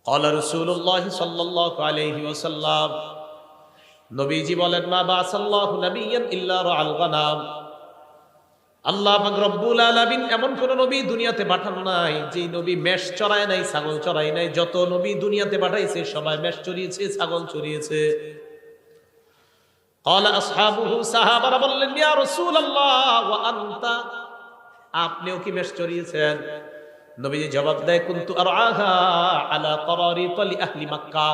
ক্বালা রাসূলুল্লাহ সাল্লাল্লাহু আলাইহি ওয়াসাল্লাম, নবীজি বলেন, মা বাসাল্লাহু নাবিয়্যান ইল্লা রাআল গানাম। আল্লাহ পাক রব্বুল আলামিন এমন কোন নবী দুনিয়াতে পাঠান নাই যে নবী মেষ চড়ায় নাই, ছাগল চড়ায় নাই। যত নবী দুনিয়াতে পাঠাইছে সবাই মেষ চড়িয়েছে, ছাগল চড়িয়েছে। ক্বালা আসহাবুহু, সাহাবারা বললেন, ইয়া রাসূলুল্লাহ ওয়া আনতা, আপনিও কি মেষ চড়িয়েছেন? নবীজি জবাব দেয়, কুনতু আরআহা আলা করারিত লি আহলি মক্কা,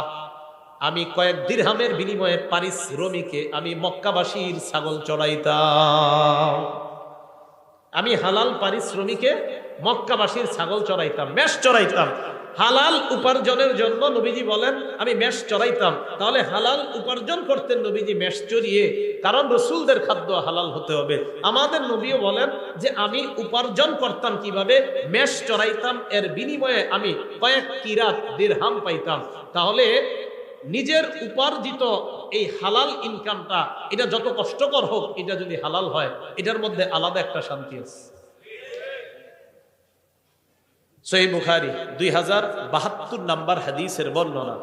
আমি কয়েক দিরহামের বিনিময়ে পারিশ্রমিকে আমি মক্কাবাসীর ছাগল চড়াইতাম। আমি হালাল পারিশ্রমিকে মক্কাবাসীর ছাগল চড়াইতাম, মেষ চড়াইতাম। হালাল উপার্জনের জন্য নবীজি বলেন আমি মেষ চড়াইতাম। তাহলে হালাল উপার্জন করতেন নবীজি মেষ চড়িয়ে, কারণ রসুলদের খাদ্য হালাল হতে হবে। আমাদের নবীও বলেন যে আমি উপার্জন করতাম কিভাবে, মেষ চড়াইতাম, এর বিনিময়ে আমি কয়েক কিরাত দিরহাম পাইতাম। তাহলে নিজের উপার্জিত এই হালাল ইনকামটা, এটা যত কষ্টকর হোক, এটা যদি হালাল হয়, এটার মধ্যে আলাদা একটা শান্তি আছে। সহিহ বুখারী 2072 নম্বর হাদিসের বর্ণনা।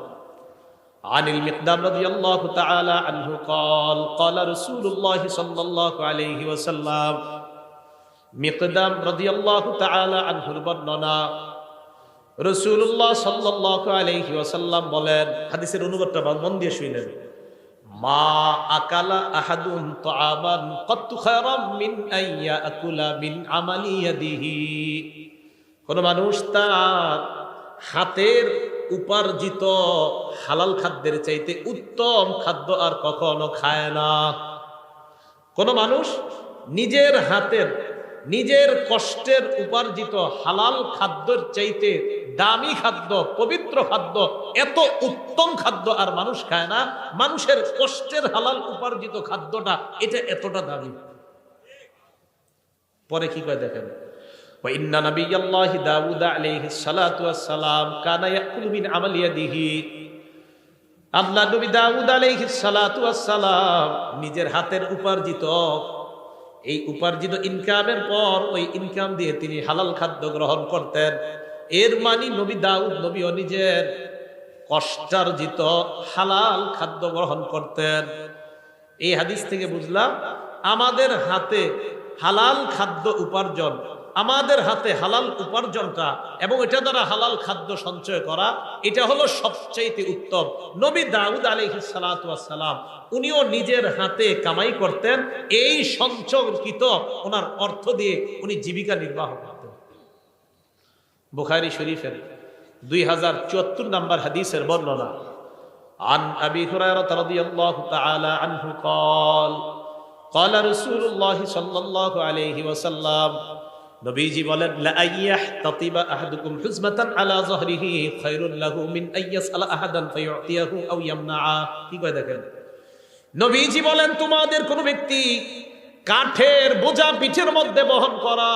আনিল মিকদাম রাদিয়াল্লাহু তাআলা আনহু قال قال رسول الله صلى الله عليه وسلم, মিকদাম রাদিয়াল্লাহু তাআলা আনহুর বর্ণনা, রাসূলুল্লাহ সাল্লাল্লাহু আলাইহি ওয়াসাল্লাম বলেন, হাদিসের অনুবাদটা মন দিয়ে শুনেন, মা আকালা আহাদুন তাআমান কাত্তু খায়রাম মিন আইয়া আকুলা মিন আমালি ইয়াদিহি, কোন মানুষ তার হাতের উপার্জিত হালাল খাদ্যের চাইতে উত্তম খাদ্য আর কখনো খায় না। কোন মানুষ নিজের হাতের, নিজের কষ্টের উপার্জিত হালাল খাদ্যের চাইতে দামি খাদ্য, পবিত্র খাদ্য, এত উত্তম খাদ্য আর মানুষ খায় না। মানুষের কষ্টের হালাল উপার্জিত খাদ্যটা এটা এতটা দামি। পরে কি কয় দেখেন, وإن نبي الله داود عليه الصلاة والسلام كان يأكل من عمل يده, আল্লাহ নবী দাউদ আলাইহিস সালাতু ওয়াস সালাম নিজের হাতের উপার্জিত, এই উপার্জিত ইনকামের পর ওই ইনকাম দিয়ে তিনি হালাল খাদ্য গ্রহণ করতেন। এর মানে নবী দাউদ নবীও নিজের কষ্টার্জিত হালাল খাদ্য গ্রহণ করতেন। এই হাদিস থেকে বুঝলাম আমাদের হাতে হালাল খাদ্য উপার্জন, আমাদের হাতে হালাল উপার্জনটা এবং এটা দ্বারা হালাল খাদ্য সঞ্চয় করা, এটা হলো সবচেয়ে উত্তম। নবী দাউদ আলাইহিস সালাতু ওয়াস সালাম উনিও নিজের হাতে কামাই করতেন, এই সঞ্চয়কৃত ওনার অর্থ দিয়ে উনি জীবিকা নির্বাহ করতেন। বুখারী শরীফের 2074 নম্বর হাদিসের বর্ণনা। আন আবি হুরায়রা রাদিয়াল্লাহু তাআলা আনহু قال قال رسول الله صلى الله عليه وسلم, নবীজি বলেন, লা আইয়াহতাতিবা আহাদুকুম হুজমাতান আলা যহরিহি খায়রুল লাহু মিন আইয়াসআলা আহাদান ফায়ুতিয়াহু আও ইয়ামনাআ। কি কয় দেখেন, নবীজি বলেন তোমাদের কোন ব্যক্তি কাঠের বোঝা পিঠের মধ্যে বহন করা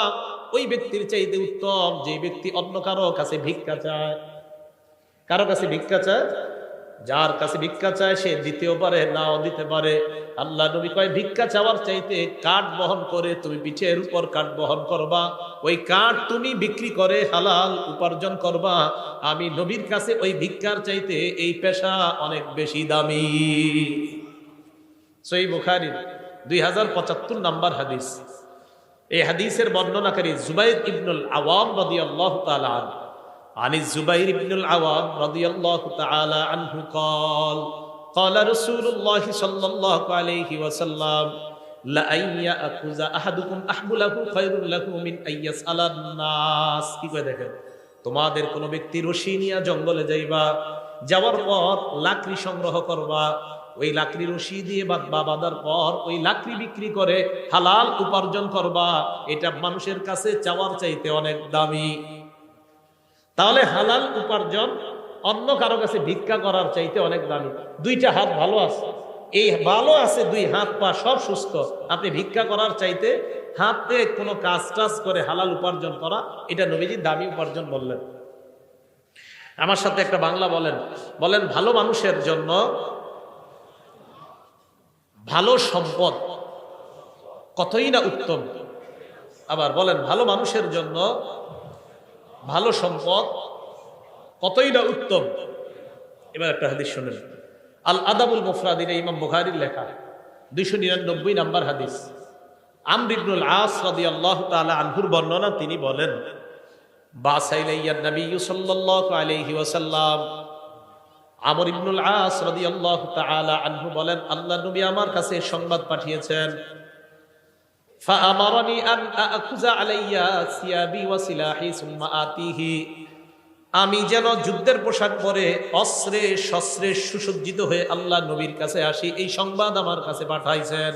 ওই ব্যক্তির চাইতে উত্তম যে ব্যক্তি অন্য কারো কাছে ভিক্ষা চায়। কারো কাছে ভিক্ষা চায়, যার কাছে ভিক্ষা চায় সে দিতেও পারে, নাও দিতে পারে। আল্লাহ নবী কয় ভিক্ষা চাওয়ার চাইতে কাঠ বহন করে তুমি পিঠের উপর কাঠ বহন করবা, ওই কাঠ তুমি বিক্রি করে হালাল উপার্জন করবা। আমি নবীর কাছে ওই ভিক্ষার চাইতে এই পেশা অনেক বেশি দামি। সহিহ বুখারী 2075 নম্বর হাদিস। এই হাদিসের বর্ণনাকারী জুবাইর ইবনুল আওয়াম রাদিয়াল্লাহু তাআলা আনহু। عن الزبير بن العوام رضي الله تعالى عنه قال قال رسول الله صلى الله عليه وسلم لأن يأخذ أحدكم أحبله خير له من أن يسأل الناس। কি কয় দেখেন, তোমাদের কোন ব্যক্তি রশি নিয়ে জঙ্গলে যাইবা, যাওয়ার পর লাকড়ি সংগ্রহ করবা, ওই লাকড়ি রশি দিয়ে বাঁধার পর ওই লাকড়ি বিক্রি করে হালাল উপার্জন করবা, এটা মানুষের কাছে চাওয়ার চাইতে অনেক দামি। তাহলে হালাল উপার্জন অন্য কারো কাছে ভিক্ষা করার চাইতে অনেক দামি। দুইটা হাত ভালো আছে, এই ভালো আছে, দুই হাত পা সব সুস্থ, আপনি ভিক্ষা করার চাইতে হাতে কোনো কাজ টাজ করে হালাল উপার্জন করা, এটা নবীজি দামি উপার্জন বললেন। আমার সাথে একটা বাংলা বলেন, বলেন ভালো মানুষের জন্য ভালো সম্পদ কতই না উত্তম। আবার বলেন ভালো মানুষের জন্য ভালো সম্পদ কতই না উত্তম। এবার একটা হাদিস শুনেন, আল আদাবুল মুফরাদিন, ইমাম বুখারীর লেখা 299 নম্বর হাদিস। আমর ইবনুল আস রাদিয়াল্লাহু তাআলা আনহুর বর্ণনা, তিনি বলেন, বাসাইলাইয়ান নবী সাল্লাল্লাহু আলাইহি ওয়াসাল্লাম, আমর ইবনুল আস রাদিয়াল্লাহু তাআলা আনহু বলেন, আল্লাহর নবী আমার কাছে সংবাদ পাঠিয়েছেন, ফাআমারানি আন আকুযা আলাইয়া সিয়াবি ওয়া সিলাহি সুম্মা আতিহি, আমি যেন যুদ্ধের পোশাক পরে অস্ত্রে শস্ত্রে সুসজ্জিত হয়ে আল্লাহ নবীর কাছে আসি, এই সংবাদ আমার কাছে পাঠাইছেন।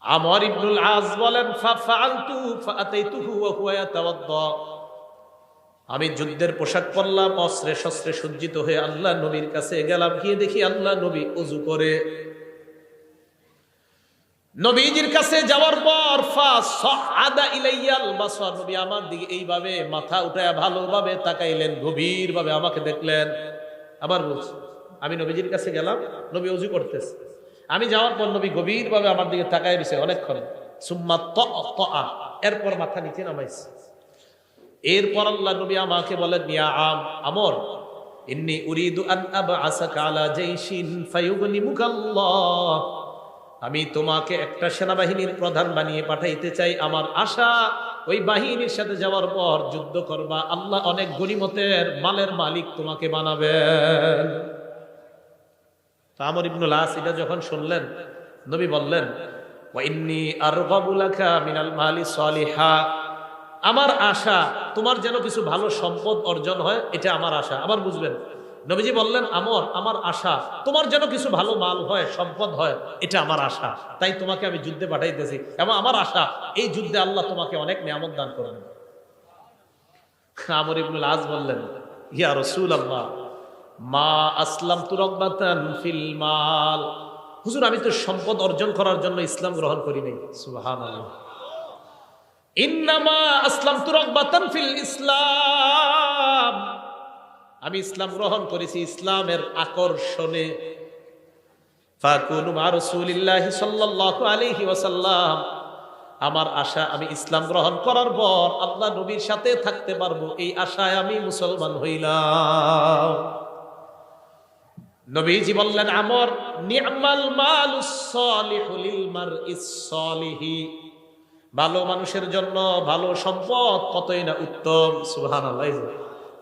আমর ইবনুল আস বলেন, ফাআলতু ফাআতাইতুহু ওয়া হুয়া ইয়াতাওয়াদ্দা, আমি যুদ্ধের পোশাক পরলাম, অস্ত্রে শস্ত্রে সজ্জিত হয়ে আল্লাহ নবীর কাছে গেলাম, গিয়ে দেখি আল্লাহ নবী ওযু করে। নবীজির কাছে যাওয়ার পর ফাসআদা ইলাইয়াল বাসার, নবী আমার দিকে এইভাবে মাথা উঠায়া ভালোভাবে তাকাইলেন, গভীরভাবে আমাকে দেখলেন। আবার বলছি, আমি নবীজির কাছে গেলাম, নবী ওযু করতেছে, আমি যাওয়ার পর নবী গভীরভাবে আমার দিকে তাকায় রয়েছে অনেকক্ষণ। সুম্মা তাআ, এরপর মাথা নিচে নামাইছে। এরপর আল্লাহ নবী আমাকে বলেন, ইয়া আমর, ইন্নী উরিদু আন আবআসাকা আলা জাইশিন ফায়ুগনিমুকাল্লাহ, আমি তোমাকে একটা সেনাবাহিনীর প্রধান বানিয়ে পাঠাইতে চাই। আমার আশা ওই বাহিনীর সাথে যাওয়ার পর যুদ্ধ করবা, আল্লাহ অনেক গনিমতের মালের মালিক তোমাকে বানাবেন। আমর ইবনুল আস এটা যখন শুনলেন, নবী বললেন, ওয়া ইন্নী আরগাবু লাকা মিনাল মালি সালিহা, আমার আশা তোমার যেন কিছু ভালো সম্পদ অর্জন হয়, এটা আমার আশা। আবার বুঝবেন, নবীজি বললেন, আমর, আমার আশা তোমার যেন কিছু ভালো মাল হয়, সম্পদ হয়, এটা আমার আশা, তাই তোমাকে আমি যুদ্ধে পাঠাইতেছি, এবং আমার আশা এই যুদ্ধে আল্লাহ তোমাকে অনেক নিয়ামত দান করবেন। আমর ইবনুল আস বললেন, ইয়া রাসূলুল্লাহ, মা আসলামতু রাগবাতান ফিল মাল, হুজুর আমি তো সম্পদ অর্জন করার জন্য ইসলাম গ্রহণ করি নাই। সুবহানাল্লাহ। ইন্নামা আসলামতু রাগবাতান ফিল ইসলাম, আমি ইসলাম গ্রহণ করেছি ইসলামের আকর্ষণে। ফাকুনু মা রাসূলিল্লাহি সাল্লাল্লাহু আলাইহি ওয়াসাল্লাম, আমার আশা আমি ইসলাম গ্রহণ করার পর আল্লাহ নবীর সাথে থাকতে পারবো, এই আশায় আমি মুসলমান হইলাম। নবীজি বললেন, আমর, নি'মাল মালুস সালিহু লিল মারইস সালিহি, ভালো মানুষের জন্য ভালো সম্পদ কতই না উত্তম। সুবহানাল্লাহ।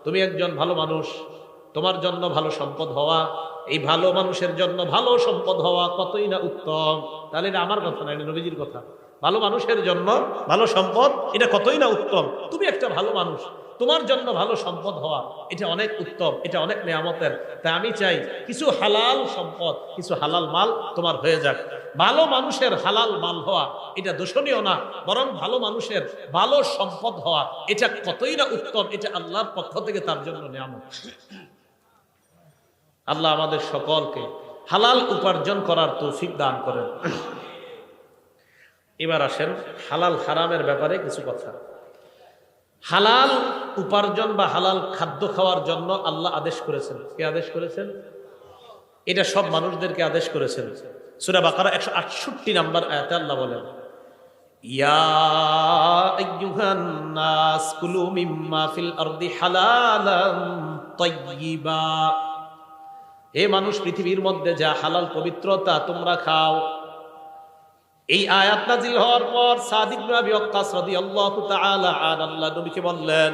তুমি একজন ভালো মানুষ, তোমার জন্য ভালো সম্পদ হওয়া, এই ভালো মানুষের জন্য ভালো সম্পদ হওয়া কতই না উত্তম। তাহলে এটা আমার কথা না, এটা নবীজির কথা। ভালো মানুষের জন্য ভালো সম্পদ, এটা কতই না উত্তম। তুমি একটা ভালো মানুষ, তোমার জন্য ভালো সম্পদ হওয়া, এটা অনেক উত্তম, এটা অনেক নেয়ামতের। তাই আমি চাই কিছু হালাল সম্পদ, কিছু হালাল মাল তোমার হয়ে যাক। ভালো মানুষের হালাল মাল হওয়া এটা দোষণীয় না, বরং ভালো মানুষের ভালো সম্পদ হওয়া এটা কতই না উত্তম, এটা আল্লাহর পক্ষ থেকে তার জন্য নেয়ামত। আল্লাহ আমাদের সকলকে হালাল উপার্জন করার তৌফিক দান করেন। এবার আসেন হালাল হারামের ব্যাপারে কিছু কথা। হালাল উপার্জন বা হালাল খাদ্য খাওয়ার জন্য আল্লাহ আদেশ করেছেন। কে আদেশ করেছেন? এটা সব মানুষদেরকে আদেশ করেছেন। সূরা বাকারা 168 নম্বর আয়াতে আল্লাহ বলেন, ইয়া আইয়ুহান নাস কুলু মিম্মা ফিল আরদি হালালান তাইয়্যিবা, হে মানুষ, পৃথিবীর মধ্যে যা হালাল পবিত্রতা তোমরা খাও। এই আয়াত নাযিল হওয়ার পর সাদ ইবনে আবি ওয়াক্কাস রাদিয়াল্লাহু তাআলা আনহু আল্লাহ নবীকে বললেন,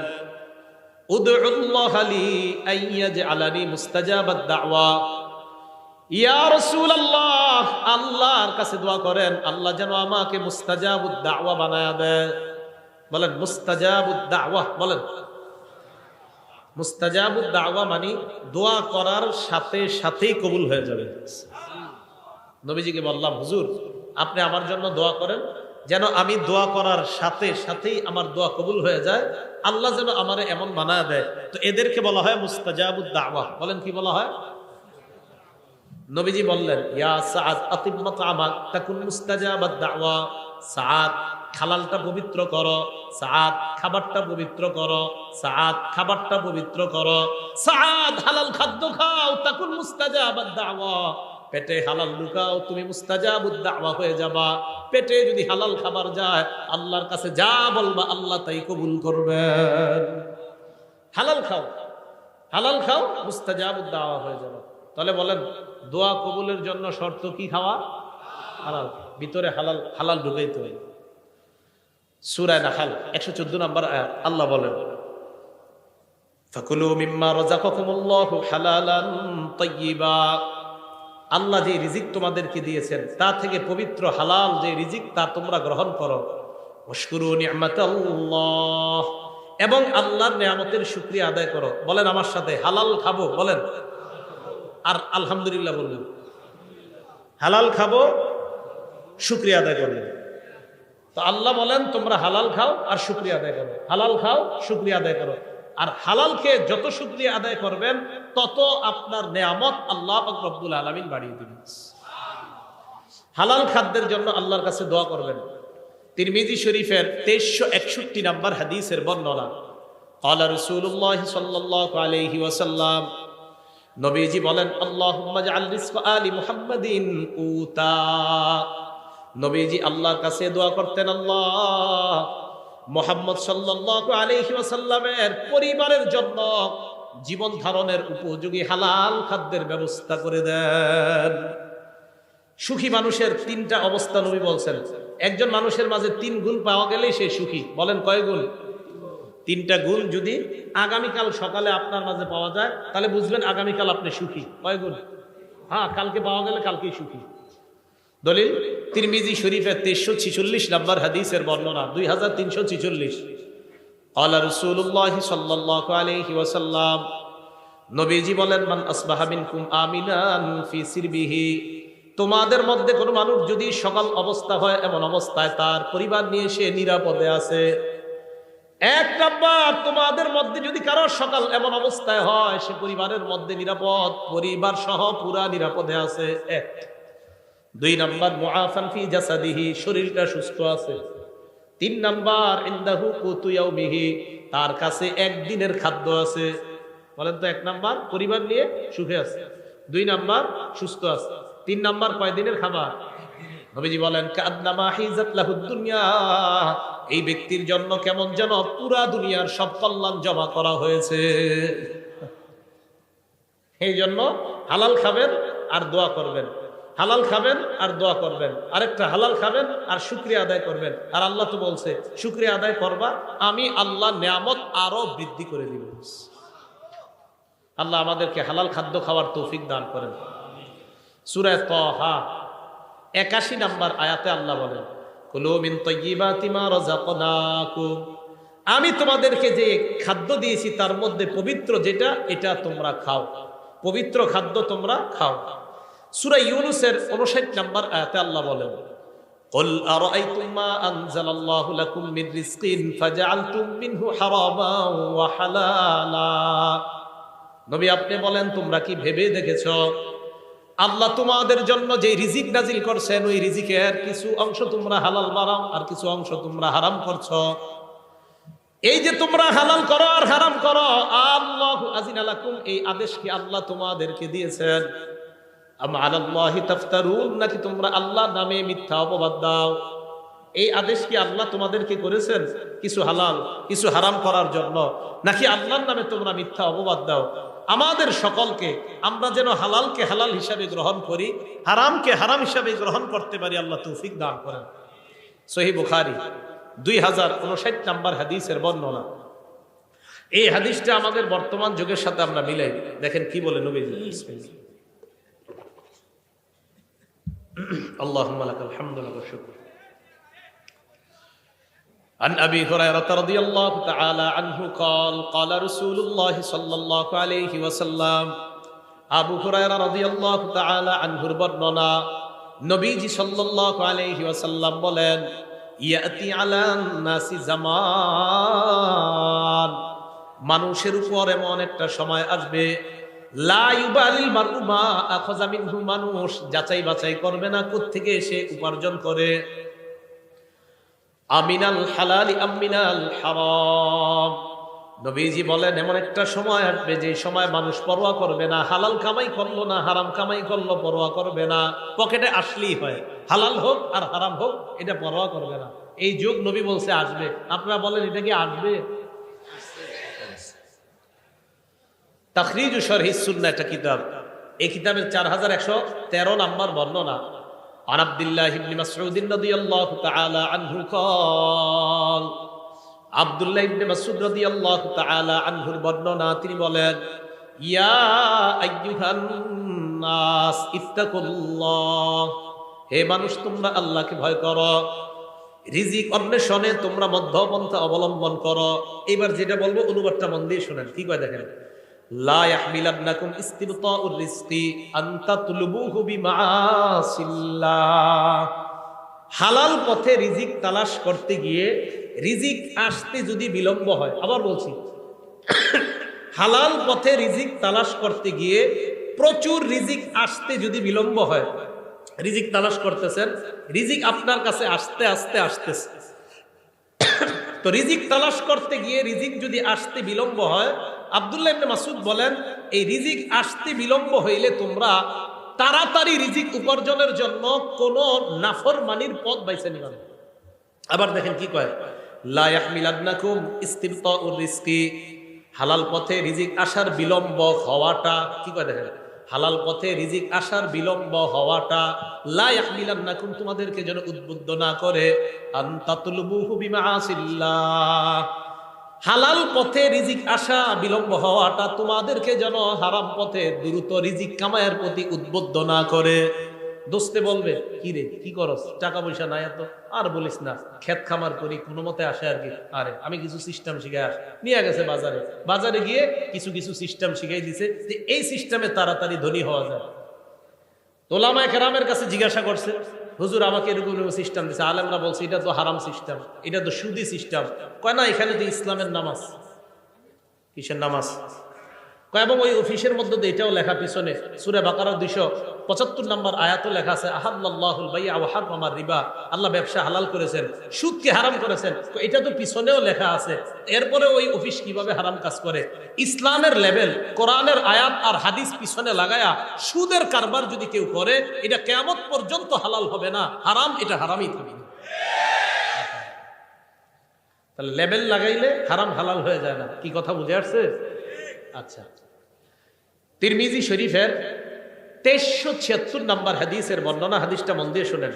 উদউল্লাহ লি আইয়াজআলানি মুস্তাজাবাদ দাওয়া, ইয়া রাসূলুল্লাহ, আল্লাহর কাছে দোয়া করেন আল্লাহ যেন আমাকে মুস্তাজাবুদ দাওয়া বানায়া দেয়। বলেন মুস্তাজাবুদ দাওয়া, বলেন। মুস্তাজাবুদ দাওয়া মানে দোয়া করার সাথে সাথেই কবুল হয়ে যাবে। নবীজিকে বললাম, হুজুর আপনি আমার জন্য দোয়া করেন যেন আমি দোয়া করার সাথে সাথেই আমার দোয়া কবুল হয়ে যায়, আল্লাহ যেন আমারে এমন বানায় দেয়। তো এদেরকে বলা হয় মুস্তাজাবুদ দাওয়া। বলেন কি বলা হয়? নবীজি বললেন, ইয়া সাআদ আতিব মাতআমাক তাকুন মুস্তাজাবাদ দাওয়া, সাআদ হালালটা পবিত্র করো, সাআদ খাবারটা পবিত্র করো, সাআদ খাবারটা পবিত্র করো, সাআদ হালাল খাদ্য খাও, তাকুন মুস্তাজাবাদ দাওয়া, পেটে হালাল লুকাও, তুমি মুস্তাজাবুদ দাওয়া হয়ে যাবা। পেটে যদি হালাল খাবার যায়, আল্লাহর কাছে যা বলবা আল্লাহ তাই কবুল করবেন। হালাল খাও, হালাল খাও, মুস্তাজাবুদ দাওয়া হয়ে যাবে। তাহলে বলেন দোয়া কবুলের জন্য শর্ত কি? খাওয়া হালাল, ভিতরে হালাল, হালাল ঢুকাইতে হয়। সূরা নাহল 114 নম্বর আয়াত আল্লাহ বলেন ফাকুলু মিম্মা রাযাকাকুমুল্লাহু হালালান তাইয়্যিবা। আল্লাহ যে রিজিক তোমাদেরকে দিয়েছেন তা থেকে পবিত্র হালাল যে রিজিক তা তোমরা গ্রহণ করো। ওয়াশকুরু নি'মাতাল্লাহ, এবং আল্লাহর নিয়ামতের শুকরিয়া আদায় করো। বলেন আমার সাথে, হালাল খাবো, বলেন আর আলহামদুলিল্লাহ বললেন। হালাল খাবো, শুকরিয়া আদায় করলেন। তো আল্লাহ বলেন তোমরা হালাল খাও আর শুকরিয়া আদায় করো, হালাল খাও, শুকরিয়া আদায় করো। আর হালাল খেয়ে যত শুকরিয়া আদায় করবেন তত আপনার নেয়ামত আল্লাহ পাক রব্বুল আলামিন বাড়িয়ে দিবেন। হালাল খাদ্যের জন্য আল্লাহর কাছে দোয়া করবেন। তিরমিজি শরীফের 2361 নম্বর হাদিসের বর্ণনা, ক্বালা রাসূলুল্লাহ সাল্লাল্লাহু আলাইহি ওয়াসাল্লাম, নবীজি বলেন আল্লাহুম্মা জাআল রিজকা আলি মুহাম্মাদিন কুতা। নবীজি আল্লাহর কাছে দোয়া করতেন, আল্লাহ মুহাম্মদ সাল্লাল্লাহু আলাইহি ওয়াসাল্লামের পরিবারের জন্য জীবন ধারণের উপযোগী হালাল খাদ্যের ব্যবস্থা করে দেন। সুখী মানুষের তিনটা অবস্থা নবী বলছেন। একজন মানুষের মাঝে 3 গুণ পাওয়া গেলেই সে সুখী। বলেন কয় গুণ? 3টা গুণ যদি আগামীকাল সকালে আপনার মাঝে পাওয়া যায় তাহলে বুঝবেন আগামীকাল আপনি সুখী। কয় গুণ? হ্যাঁ, কালকে পাওয়া গেলে কালকেই সুখী। দলিল তিরমিজি শরীফের 2346 নম্বর হাদিসের বর্ণনা, 2346। ক্বালা রাসূলুল্লাহ সাল্লাল্লাহু আলাইহি ওয়াসাল্লাম, নবীজি বলেন মান আসবাহা মিনকুম আমিনান ফি সিরবিহি, তোমাদের মধ্যে কোনো মানুষ যদি সকাল অবস্থা হয় এমন অবস্থায় তার পরিবার নিয়ে সে নিরাপদে আছে। 1 নাম্বার, তোমাদের মধ্যে যদি কারো সকাল এমন অবস্থায় হয় সে পরিবারের মধ্যে নিরাপদ, পরিবার সহ পুরা নিরাপদে আছে। 1। 2 নাম্বার, মুআফান ফি জাসাদিহি, শরীরটা সুস্থ আছে। 3 নাম্বার, ইনদাহু কুতু ইয়াউমিহি, তার কাছে একদিনের খাদ্য আছে। বলেন তো, 1 নাম্বার পরিবার নিয়ে সুখে আছে, 2 নাম্বার সুস্থ আছে, 3 নাম্বার কয়দিনের খাবার? নবীজি বলেন কান্নামা হিজাত লাহুদ দুনিয়া, এই ব্যক্তির জন্য কেমন যেন পুরা দুনিয়ার সব কল্যাণ জমা করা হয়েছে। এই জন্য হালাল খাবেন আর দোয়া করবেন, হালাল খাবেন আর দোয়া করবেন। আরেকটা, হালাল খাবেন আর শুকরিয়া আদায় করবেন। আর আল্লাহ তো বলছে শুকরিয়া আদায় করবা, আমি আল্লাহ নিয়ামত আরো বৃদ্ধি করে দিব। আল্লাহ আমাদেরকে হালাল খাদ্য খাওয়ার তৌফিক দান করেন। সূরা তাহা 81 নম্বর আয়াতে আল্লাহ বলেন কুলু মিন তাইয়্যিবাতি মা রাযাকনাকুম, আমি তোমাদেরকে যে খাদ্য দিয়েছি তার মধ্যে পবিত্র যেটা, এটা তোমরা খাও, পবিত্র খাদ্য তোমরা খাও। সূরা ইউনূসের 59 নম্বর আয়াতে আল্লাহ বলেন কুল আরাআইতুম মা আনজালাল্লাহু লাকুম মিন রিজকিন ফাজআলতুম মিনহু হারামান ওয়া হালালা। নবী আপনি বলেন তোমরা কি ভেবে দেখেছো আল্লাহ তোমাদের জন্য যে রিজিক নাজিল করছেন ওই রিজিকের কিছু অংশ তোমরা হালাল বানাও আর কিছু অংশ তোমরা হারাম করছো। এই যে তোমরা হালাল করো আর হারাম করো, আল্লাহু আযিনা লাকুম, এই আদেশ কি আল্লাহ তোমাদেরকে দিয়েছেন? আম আলাল্লাহি তাফতারুন, নাকি তোমরা আল্লাহর নামে মিথ্যা অপবাদ দাও? এই আদেশ কি আল্লাহ তোমাদেরকে করেছেন কিছু হালাল কিছু হারাম করার জন্য, নাকি আল্লাহর নামে তোমরা মিথ্যা অপবাদ দাও? আমাদের সকলকে আমরা যেন হালালকে হালাল হিসাবে গ্রহণ করি, হারামকে হারাম হিসাবে গ্রহণ করতে পারি, আল্লাহ তৌফিক দান করেন। সহিহ বুখারী 2059 নম্বর হাদিসের বর্ণনা। এই হাদিসটা আমাদের বর্তমান যুগের সাথে আমরা মিলাই দেখেন কি বলে নবীজি। আল্লাহুম্মা লাকাল হামদু ওয়া শুকর। عن أبي هريرة رضي الله تعالى عنه قال قال رسول الله صلى الله عليه وسلم, আবু হুরায়রা রাদিয়াল্লাহু তাআলা আনহুর বর্ণনা, নবীজি সাল্লাল্লাহু আলাইহি ওয়াসাল্লাম বলেন ইয়াতি আলান নাসি জামান, মানুষের উপর এমন একটা সময় আসবে লা ইউবালিল মারউ মা আখাযা মিনহু, মানুষ যাচাই বাছাই করবে না কোত্থেকে সে উপার্জন করে, আমিনাল হালালি আমিনাল হারাম। নবীজি বলেন এমন একটা সময় আসবে যে সময় মানুষ পরোয়া করবে না, হালাল কামাই করলো না হারাম কামাই করলো পরোয়া করবে না, পকেটে আসলেই হয়, হালাল হোক আর হারাম হোক এটা পরোয়া করবে না। এই যুগ নবী বলছে আসবে। আপনারা বলেন এটা কি আসবে? তাখরিজু শরহি সুন্নাহ একটা কিতাব। এই কিতাবের 4113 নম্বর বর্ণনা। আন আব্দুল্লাহ ইবনে মাসউদ রাদিয়াল্লাহু তাআলা আনহু قال আব্দুল্লাহ ইবনে মাসউদ রাদিয়াল্লাহু তাআলা আনহুর বর্ণনা, তিনি বলেন, ইয়া আইয়ুহান নাস ইত্তাকুল্লাহ, হে মানুষ তোমরা আল্লাহকে ভয় করো, রিজিক অন্বেষণে তোমরা মধ্যপন্থা অবলম্বন করো। এবার যেটা বলবো অনুবাদটা মন দিয়ে শুনেন, কি কয় দেখেন। লা ইয়াহমিলান্নাকুম ইস্তিবতাউর রিজকি আন তাতলুবুহু বিমাআসিল্লাহ। হালাল পথে রিজিক তালাশ করতে গিয়ে রিজিক আসতে যদি বিলম্ব হয়, আবার বলছি, হালাল পথে রিজিক তালাশ করতে গিয়ে প্রচুর রিজিক আসতে যদি বিলম্ব হয়, রিজিক তালাশ করতেছেন, রিজিক আপনার কাছে আস্তে আস্তে আসতেছে, তো রিজিক তালাশ করতে গিয়ে রিজিক যদি আসতে বিলম্ব হয়, আব্দুল্লাহ ইবনে মাসউদ বলেন, এই রিজিক আসতে বিলম্ব হইলে তোমরা তাড়াতাড়ি রিজিক উপার্জনের জন্য কোন নাফরমানির পথ বাইছে নিবা না। আবার দেখেন কি কয়, লা ইয়াহমিলান্নাকুম ইস্তিবতাউর রিজকি, হালাল পথে রিজিক আসার বিলম্ব হওয়াটা, কি কয় দেখেন, হালাল পথে রিজিক আসার বিলম্ব হওয়াটা, লা ইয়াহমিলান্নাকুম, তোমাদেরকে যেন উদ্বুদ্ধ না করে, আন তাতলুবুহু বিমাআসিল্লাহ, হালাল পথে রিজিক আসা বিলম্ব হওয়াটা তোমাদেরকে যেন হারাম পথে দ্রুত রিজিক কামায়ের প্রতি উদ্বুদ্ধ না করে। দোস্তে বলবে, কি রে কি করস, টাকা পয়সা নাই এত, আর বলিস না, ক্ষেত খামার করি কোনো মতে আসে আর কি। আরে আমি কিছু সিস্টেম শিখাই আস, নিয়ে গেছে বাজারে, বাজারে গিয়ে কিছু কিছু সিস্টেম শিখাই দিছে যে এই সিস্টেমে তাড়াতাড়ি ধনী হওয়া যায়। ওলামায়ে কেরামের কাছে জিজ্ঞাসা করছে, হুজুর আমাকে এরকম সিস্টেম দিছে, আলেমরা বলছে এটা তো হারাম সিস্টেম, এটা তো সুদি সিস্টেম। কয় না, এখানে তো ইসলামের নামাজ। কিসের নামাজ? কয় এবং ওই অফিসের মধ্যে এটাও লেখা, পিছনে সূরা বাকারার 275 নম্বর আয়াতও লেখা আছে, আহাল্লাল্লাহুল বাই'a ওয়া হারামার রিবা, আল্লাহ ব্যবসা হালাল করেছেন, সুদকে হারাম করেছেন। এটা তো পিছনেও লেখা আছে, এরপরে ওই অফিস কিভাবে হারাম কাজ করে? ইসলামের লেভেল, কোরআনের আয়াত আর হাদিস পিছনে লাগায়া সুদের কারবার যদি কেউ করে, এটা কিয়ামত পর্যন্ত হালাল হবে না, হারাম, এটা হারামই থাকবে। তাহলে লেভেল লাগাইলে হারাম হালাল হয়ে যায় না। কি কথা বুঝে আসছে? আচ্ছা, তিরমিজি শরীফের 2376 নম্বর হাদিসের বর্ণনা, হাদিসটা মন দিয়ে শুনেন।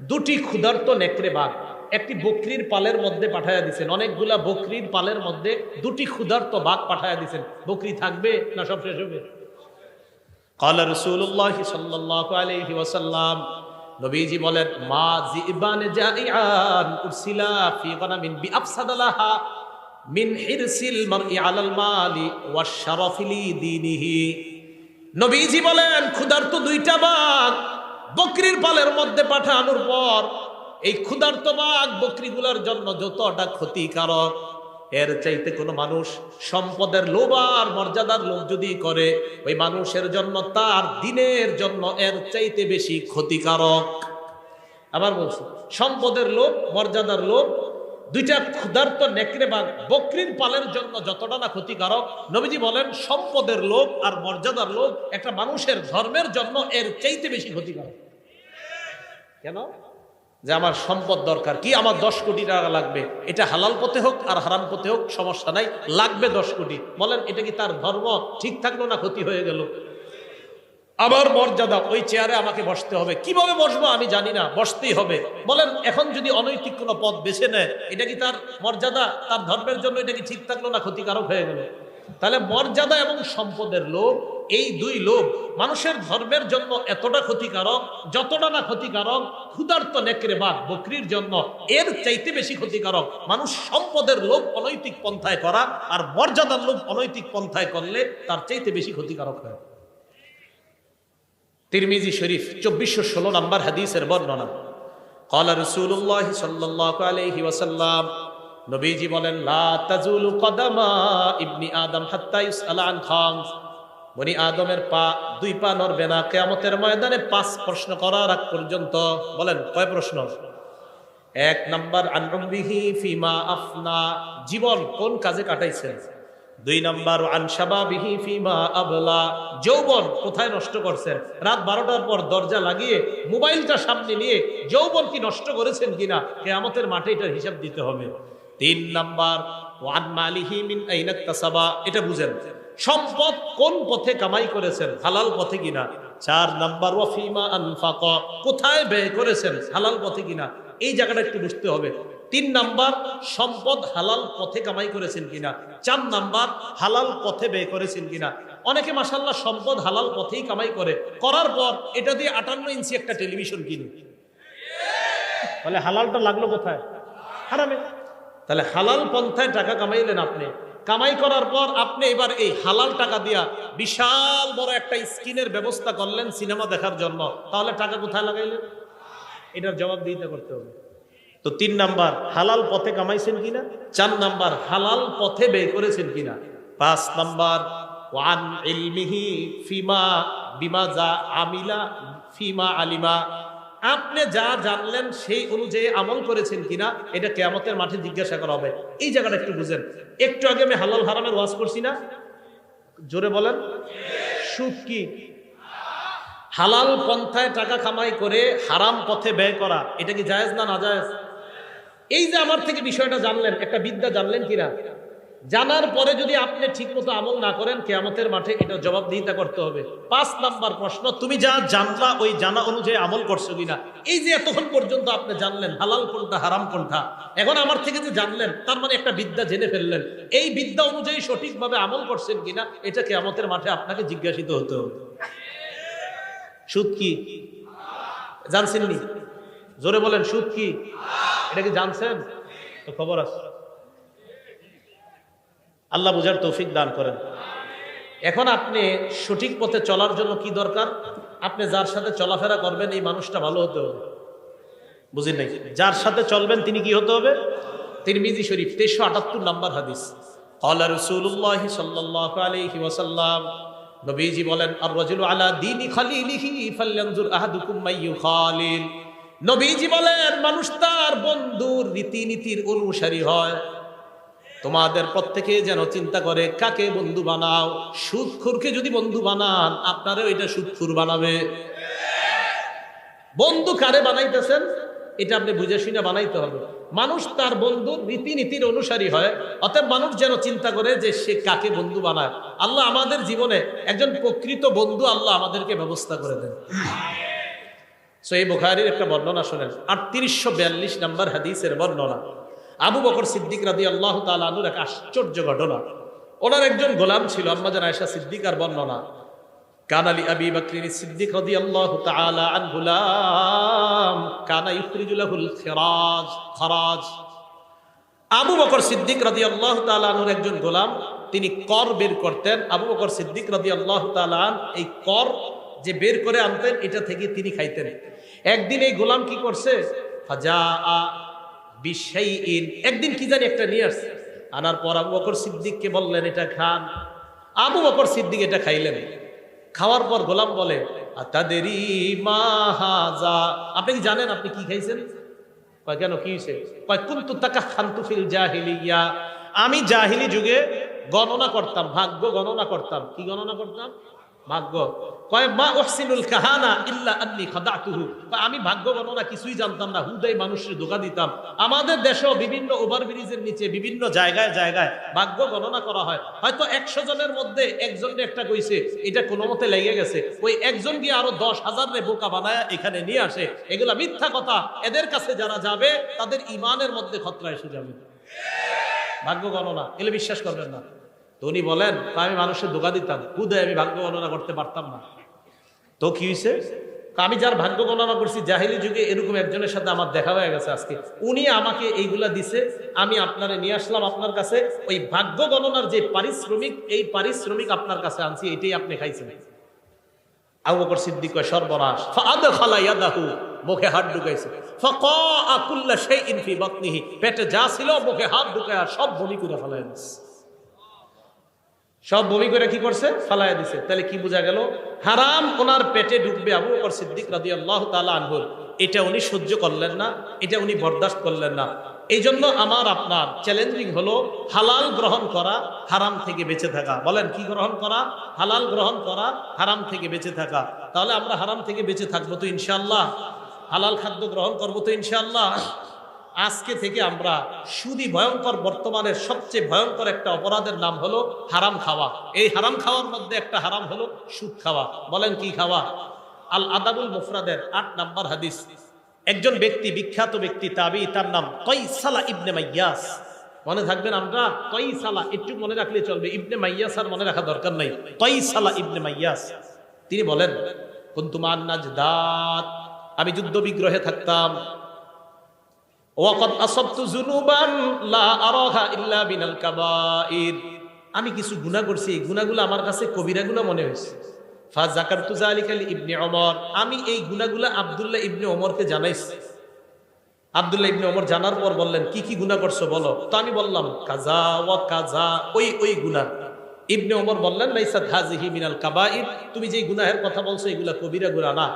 দুটি ক্ষুধার্ত নেকড়ে বাঘ একটি বকরির পালের মধ্যে পাঠায়া দিছেন, অনেকগুলা বকরির পালের মধ্যে দুটি ক্ষুধার্ত বাঘ পাঠায়া দিছেন। বকরি থাকবে না সব শেষ হবে? ক্বালা রাসূলুল্লাহ সাল্লাল্লাহু আলাইহি ওয়াসাল্লাম, নবীজি বলেন, মা জিবান জাইআন উরসিলা ফি গানামিন বিআফসাদালাহা মিন হিরসিল মারই আলাল মালি ওয়াশ-শারাফি লিদীনিহি। নবীজি বলেন, ক্ষুধার্ত দুইটা বাঘ বকরির পালের মধ্যে পাঠানোর পর এই ক্ষুধার্ত বাঘ বকরিগুলোর জন্য যতটা ক্ষতিকারক, এর চাইতে কোনো মানুষ সম্পদের লোভ আর মর্যাদার লোভ যদি করে, ওই মানুষের জন্য তার দিনের জন্য এর চাইতে বেশি ক্ষতিকারক। আবার বলছি, সম্পদের লোভ, মর্যাদার লোভ, দুইটা ক্ষুধার্ত নেকড়ে বাঘ বকরির পালের জন্য যতটা না ক্ষতিকারক, নবীজি বলেন সম্পদের লোভ আর মর্যাদার লোভ একটা মানুষের ধর্মের জন্য এর চাইতে বেশি ক্ষতিকারক। কেন? যে আমার সম্পদ দরকার, কি আমার 10 কোটি টাকা লাগবে, এটা হালাল পথে হোক আর হারাম পথে হোক সমস্যা নাই, লাগবে 10 কোটি। বলেন এটা কি তার ধর্ম ঠিক থাকলো না ক্ষতি হয়ে গেল? আবার মর্যাদা, ওই চেয়ারে আমাকে বসতে হবে, কিভাবে বসবো আমি জানি না, বসতেই হবে। বলেন এখন যদি অনৈতিক কোনো পথ বেছে নেয়, এটা কি তার মর্যাদা, তার ধর্মের জন্য এটা কি ঠিক থাকলো না ক্ষতিকারক হয়ে গেল? তাহলে মর্যাদা এবং সম্পদের লোভ, এই দুই লোভ মানুষের ধর্মের জন্য এতটা ক্ষতিকারক, যতটা না ক্ষতিকারক ক্ষুধার্ত নেকড়ে বাঘ বকরির জন্য এর চাইতে বেশি ক্ষতিকারক মানুষ সম্পদের লোভ অনৈতিক পন্থায় করা, আর মর্যাদার লোভ অনৈতিক পন্থায় করলে তার চাইতে বেশি ক্ষতিকারক হয়। তিরমিজি শরীফ 2416 নম্বর হাদিসের বর্ণনা। ক্বালা রাসূলুল্লাহ সাল্লাল্লাহু আলাইহি ওয়াসাল্লাম, নবীজি বলেন, লা তাজুলু কদামা ইবনি আদম হাত্তা ইউসআলা আন খামস, বনি আদমের দুই পা নড়বে না কিয়ামতের ময়দানে 5 প্রশ্ন করার আগ পর্যন্ত। বলেন কয় প্রশ্ন? 1 নাম্বার আন উমরিহি ফিমা আফনা, জীবন কোন কাজে কাটাইছেন। 2 নাম্বার আন শাবাবিহি ফিমা আবলা, যৌবন কোথায় নষ্ট করছেন। রাত 12টার পর দরজা লাগিয়ে মোবাইলটা সামনে নিয়ে যৌবন কি নষ্ট করেছেন কিনা, কিয়ামতের মাঠে এটার হিসাব দিতে হবে। 3 নাম্বার ওয়ান মালিহি মিন আইনা ইকতাসাবা, এটা বুঝেন, সম্পদ কোন পথে কামাই করেছেন, হালাল পথে কিনা। 4 নাম্বার ওয়াফিমা আনফাকা, কোথায় ব্যয় করেছেন, হালাল পথে কিনা, এই জায়গাটা একটু বুঝতে হবে। 3 নাম্বার সম্পদ হালাল পথে কামাই করেছেন কিনা। 4 নাম্বার হালাল পথে ব্যয় করেছেন কিনা। অনেকে মাশাআল্লাহ সম্পদ হালাল পথেই কামাই করে, করার পর এটা দিয়ে 58 ইঞ্চি একটা টেলিভিশন কিনে, তাহলে হালালটা লাগলো কোথায়? হারামে। তাহলে হালাল পন্থায় টাকা কামাইলেন আপনি, কামাই করার পর আপনি এবার এই হালাল টাকা দিয়া বিশাল বড় একটা স্ক্রিনের ব্যবস্থা করলেন সিনেমা দেখার জন্য, তাহলে টাকা কোথায় লাগাইলেন? এটার জবাব দিতে করতে হবে। তো 3 নাম্বার হালাল পথে কামাইছেন কিনা, 4 নাম্বার হালাল পথে ব্যয় করেছেন কিনা, 5 নাম্বার ওয়ান ইলমিহি ফিমা বিমা যা আমিলা ফিমা আলিমা, আপনি যা জানলেন সেই অনুযায়ী আমল করেছেন কিনা, এটা কিয়ামতের মাঠে জিজ্ঞাসা করা হবে। এই জায়গাটা একটু বুঝেন। একটু আগে আমি হালাল হারামের ওয়াজ করছি না, জোরে বলেন। সুদ কি? হালাল পন্থায় টাকা কামাই করে হারাম পথে ব্যয় করা, এটা কি জায়েজ না নাজায়েজ? এই যে আমার থেকে বিষয়টা জানলেন, একটা বিদ্যা জানলেন কিনা, জানার পরে যদি আপনি ঠিকমতো আমল না করেন কিয়ামতের মাঠে এটা জবাবদিহিতা করতে হবে। 5 নাম্বার প্রশ্ন, তুমি যা জানলা ওই জানা অনুযায়ী আমল করছো কিনা। এই যে এতক্ষণ পর্যন্ত আপনি জানলেন হালাল কোনটা হারাম কোনটা, এখন আমার থেকে যে জানলেন তার মানে একটা বিদ্যা জেনে ফেললেন, এই বিদ্যা অনুযায়ী সঠিকভাবে আমল করছেন কিনা এটা কিয়ামতের মাঠে আপনাকে জিজ্ঞাসিত হতে হবে। সুদ কি জানছেন নি? জোরে বলেন, সুদ কি? এটা কি জানছেন? তো খবর আছে। আল্লাহ বুঝার তৌফিক দান করেন। এখন আপনি সঠিক পথে চলার জন্য কি দরকার? আপনি যার সাথে চলাফেরা করবেন এই মানুষটা ভালো হতে হবে। বুঝেন নাই? যার সাথে চলবেন তিনি কি হতে হবে? তিরমিজি শরীফ 1378 নাম্বার হাদিস, ক্বালা রাসূলুল্লাহ সাল্লাল্লাহু আলাইহি ওয়াসাল্লাম, নবীজি বলেন, আর রাজুলু আলা দীনি খালিলিহি ফালয়ানজুর আহাদুকুম মাইয়ু খালিল। নবীজি বলেন, মানুষ তার বন্ধুর রীতিনীতির অনুসারী হয়। তোমাদের প্রত্যেকে যেন চিন্তা করে কাকে বন্ধু বানাও। সুদখোরকে যদি বন্ধু বানান আপনারও এটা সুদখোর বানাবে। বন্ধু কারে বানাইতেছেন এটা আপনি বুঝে শুনে বানাইতে হবে। মানুষ তার বন্ধুর রীতিনীতির অনুসারী হয়, অতএব মানুষ যেন চিন্তা করে যে সে কাকে বন্ধু বানায়। আল্লাহ আমাদের জীবনে একজন প্রকৃত বন্ধু আল্লাহ আমাদেরকে ব্যবস্থা করে দেন। সহিহ বুখারীর একটা বর্ণনা শুনেন, 3842 নাম্বার হাদিসের বর্ণনা। আবু বকর সিদ্দিক রাদিয়াল্লাহু তাআলা আনহুর এক আশ্চর্য ঘটনা। ওনার একজন গোলাম ছিল, আম্মা জান আয়েশা সিদ্দিকার বর্ণনা, কানা লি আবি বকর সিদ্দিক রাদিয়াল্লাহু তাআলা আনহু গুলাম কানা ইখরিজু লাহুল খরাজ। আবু বকর সিদ্দিক রাদিয়াল্লাহু তাআলা আনহুর একজন গোলাম, তিনি কর বের করতেন। আবু বকর সিদ্দিক রাদিয়াল্লাহু তাআলা এই কর যে বের করে আনতেন এটা থেকে তিনি খাইতেন। একদিন এই গোলাম কি করছে, ফাজাআ বিশাইইন, একদিন কি জানি একটা নিয়ে আসছে, আনার পর আবু বকর সিদ্দিককে বললেন এটা খান। আবু বকর সিদ্দিক এটা খাইলেন। খাওয়ার পর গোলাম বলে, আতাদেরি মা হাযা, আপনি কি জানেন আপনি কি খাইছেন? কয় কেন, কি হইছে? কয় কুনতু তাকাখানতু ফিল জাহিলিয়া, আমি জাহিলি যুগে গণনা করতাম, ভাগ্য গণনা করতাম। কি গণনা করতাম? ভাগ্য। কয় মা উহসিনুল কাহানা ইল্লা আন্নী খাদাতুহু, আমি ভাগ্য গণনা কিছুই জানতাম না, হুদাই মানুষের ধোঁকা দিতাম। আমাদের দেশেও বিভিন্ন ওভারব্রিজের নিচে বিভিন্ন জায়গায় জায়গায় ভাগ্য গণনা করা হয়। হয়তো 100 জনের মধ্যে একজনকে একটা কইছে, এটা কোনো মতে লেগে গেছে, ওই একজন গিয়ে আরো 10,000 রে বোকা বানায় এখানে নিয়ে আসে। এগুলা মিথ্যা কথা। এদের কাছে যারা যাবে তাদের ইমানের মধ্যে খতরা এসে যাবে। ভাগ্য গণনা এগুলো বিশ্বাস করবেন না। তো উনি বলেন, আমি মানুষের ধোঁকা দিতাম, হুদায় আমি ভাগ্য গণনা করতে পারতাম না। তো কি হয়েছে? আমি যার ভাগ্য গণনা করছি জাহিলি যুগে এরকম একজনের সাথে আমার দেখা হয়ে গেছে আজকে, উনি আমাকে এইগুলা দিছে, আমি আপনারে নিয়ে আসলাম আপনার কাছে। ওই ভাগ্য গণনার যে পারিশ্রমিক, এই পারিশ্রমিক আপনার কাছে আনছি, এটাই আপনি খাইছেন। আবু বকর সিদ্দিক কয় সর্বনাশ। ফাআদখালা ইয়াদাহু, মুখে হাত ঢুকাইছে। ফাকাআ কুল্লা শাইইন ফি বাতনিহি, পেটে যা ছিল মুখে হাত ঢুকায়া সব বমি করে ফেলায় দিছে। সব বমি করে কি করছে? ফালায়া দিছে। তাহলে কি বোঝা গেল? হারাম ওনার পেটে ঢুকবে আবু বকর সিদ্দিক রাদিয়াল্লাহু তাআলা আনহু, এটা উনি সহ্য করলেন না, এটা উনি বরদাস্ত করলেন না। এই জন্য আমার আপনার চ্যালেঞ্জিং হলো হালাল গ্রহণ করা, হারাম থেকে বেঁচে থাকা। বলেন কি গ্রহণ করা? হালাল গ্রহণ করা, হারাম থেকে বেঁচে থাকা। তাহলে আমরা হারাম থেকে বেঁচে থাকবো তো ইনশাআল্লাহ, হালাল খাদ্য গ্রহণ করবো তো ইনশাআল্লাহ। আজকে থেকে আমরা সুদী ভয়ঙ্কর, বর্তমানের সবচেয়ে ভয়ঙ্কর একটা অপরাধের নাম হলো হারাম খাওয়া। এই হারাম খাওয়ার মধ্যে একটা হারাম হলো সুদ খাওয়া। বলেন কি খাওয়া? আল আদাবুল মুফরাদের ৮ নম্বর হাদিস, একজন ব্যক্তি, বিখ্যাত ব্যক্তি তাবি, তার নাম কয়সালা ইবনে মাইয়াস। মনে থাকবেন, আমরা কয়সালা একটু মনে রাখলে চলবে, ইবনে মাইয়াস আর মনে রাখা দরকার নাই। কয়সালা ইবনে মাইয়াস তিনি বলেন, কুনতু মান নাজদাত, আমি যুদ্ধ বিগ্রহে থাকতাম। ওয়াকাদ আসাবতু যুনুবান লা আরাহা ইল্লা বিনাল কাবাইর, আমি কিছু গুনাহ করছি, এই গুনাহগুলো আমার কাছে কবিরা গুনাহ মনে হয়েছে। ফা যাকারতু যালিকা লি ইবনে ওমর, আমি এই গুনাহগুলো আব্দুল্লাহ ইবনে ওমরকে জানাইছি। আব্দুল্লাহ ইবনে ওমর জানার পর বললেন, কি কি গুনাহ করছো বলো। তো আমি বললাম কাজা ওয়া কাজা, ওই গুনাহ। ইবনে ওমর বললেন, লাইসাত হাযিহি মিনাল কাবাইর, তুমি যে গুনাহের কথা বলছো এগুলা কবিরা গুনাহ না।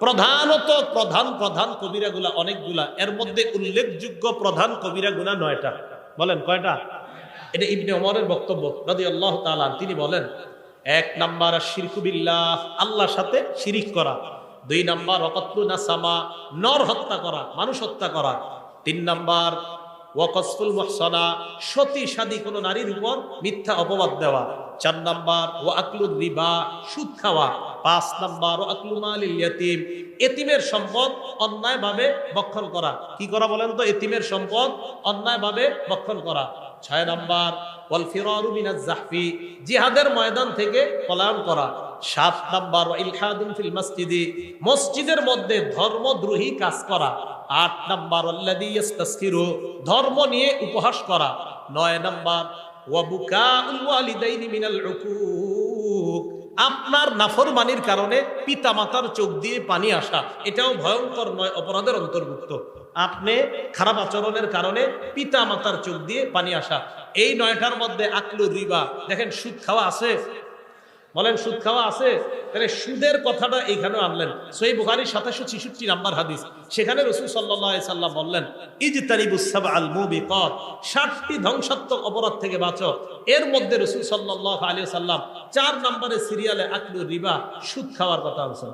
প্রধানত প্রধান কবিরা গুনাহ অনেকগুলা, এর মধ্যে উল্লেখযোগ্য প্রধান কবিরা গুনাহ 9টা। বলেন কয়টা? এটা ইবনে ওমরের বক্তব্য রাদিয়াল্লাহু তাআলা। তিনি বলেন, 1 নাম্বার শিরকু বিল্লাহ, আল্লাহর সাথে শিরিক করা। 2 নাম্বার ওয়াকাতলু নাসামা, নর হত্যা করা, মানুষ হত্যা করা। 3 নাম্বার ওয়াকসফুল মুহসানা, সতী সাদী কোনো নারীর উপর মিথ্যা অপবাদ দেওয়া। 4 নাম্বার ওয়াকলুর রিবা, সুদ খাওয়া। 5 নাম্বার ওয়াকলু মালিল ইয়াতীম, এতিমের সম্পদ অন্যায়ভাবে ভক্ষণ করা। কি করা বলেন তো? এতিমের সম্পদ অন্যায়ভাবে ভক্ষণ করা। 6 নাম্বার ওয়াল ফিরারু মিনাজ জাহফি, জিহাদের ময়দান থেকে পলায়ন করা। 7 নাম্বার ওয়া ইলহাদুন ফিল মসজিদি, মসজিদের মধ্যে ধর্মদ্রোহী কাজ করা। 8 নাম্বার আল্লাযী ইস্তাসখিরু, ধর্ম নিয়ে উপহাস করা। 9 নাম্বার ওয়া বুকাউল ওয়ালিদাইনি মিনাল উকুক, আপনার নাফরমানির কারণে পিতামাতার চোখ দিয়ে পানি আসা, এটাও ভয়ঙ্কর 9 অপরাধের অন্তর্ভুক্ত। আপনি খারাপ আচরণের কারণে পিতা মাতার চোখ দিয়ে পানি আসা। এই 9টার মধ্যে আকলু রিবা, দেখেন সুদ খাওয়া আছে। বলেন সুদ খাওয়া আছে? তাহলে সুদের কথাটা এইখানে আনলেন। সহিহ বুখারী 766 নাম্বার হাদিস, সেখানে রাসূল সাল্লাল্লাহু আলাইহি সাল্লাম বললেন, ইজতানিবুস সাবআল মুবিকাত, 7টি ধ্বংসাত্মক অপরাধ থেকে বাঁচো। এর মধ্যে রাসূল সাল্লাল্লাহু আলাইহি সাল্লাম 4 নম্বরে সিরিয়ালে আকলু রিবা, সুদ খাওয়ার কথা বলছেন।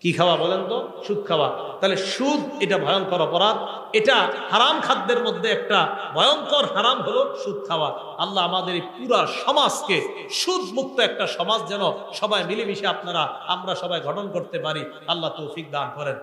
কি খাওয়া বলেন তো? সুদ খাওয়া। তাহলে সুদ এটা ভয়ঙ্কর অপরাধ, এটা হারাম খাদ্যের মধ্যে একটা ভয়ঙ্কর হারাম হলো সুদ খাওয়া। আল্লাহ আমাদের এই পুরা সমাজকে সুদ মুক্ত একটা সমাজ যেন সবাই মিলেমিশে আমরা সবাই গঠন করতে পারি, আল্লাহ তৌফিক দান করেন।